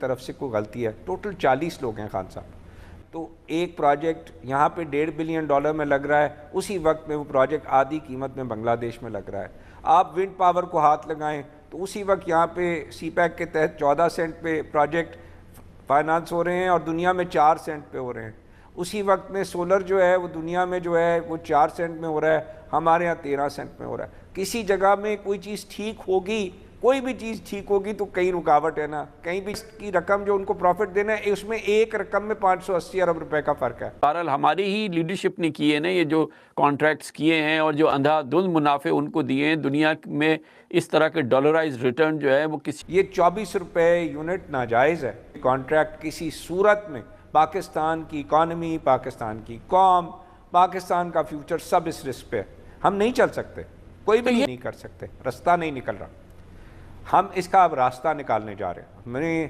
طرف سے کوئی غلطی ہے. ٹوٹل 40 لوگ ہیں خان صاحب. تو ایک پروجیکٹ یہاں پہ $1.5 بلین میں لگ رہا ہے, اسی وقت میں وہ پروجیکٹ آدھی قیمت میں بنگلہ دیش میں لگ رہا ہے. آپ ونڈ پاور کو ہاتھ لگائیں تو اسی وقت یہاں پہ سی پیک کے تحت 14 سینٹ پہ پروجیکٹ فائنانس ہو رہے ہیں اور دنیا میں 4 سینٹ پہ ہو رہے ہیں. اسی وقت میں سولر جو ہے وہ دنیا میں جو ہے وہ 4 سینٹ میں ہو رہا ہے, ہمارے ہاں 13 سینٹ میں ہو رہا ہے. کسی جگہ میں کوئی چیز ٹھیک ہوگی, کوئی بھی چیز ٹھیک ہوگی تو کئی رکاوٹ ہے نا, کہیں بھی اس کی رقم جو ان کو پروفٹ دینا ہے اس میں ایک رقم میں 580 ارب روپے کا فرق ہے. بہرحال ہماری ہی لیڈرشپ نے کیے نا یہ جو کانٹریکٹس کیے ہیں اور جو اندھا دھند منافع ان کو دیے ہیں. دنیا میں اس طرح کے ڈالرائز ریٹرن جو ہے وہ کسی یہ 24 روپے یونٹ ناجائز ہے. کانٹریکٹ کسی صورت میں پاکستان کی اکانومی, پاکستان کی قوم, پاکستان کا فیوچر سب اس رسک پہ. ہم نہیں چل سکتے, کوئی بھی نہیں کر سکتے, رستہ نہیں نکل رہا. ہم اس کا اب راستہ نکالنے جا رہے ہیں. میں نے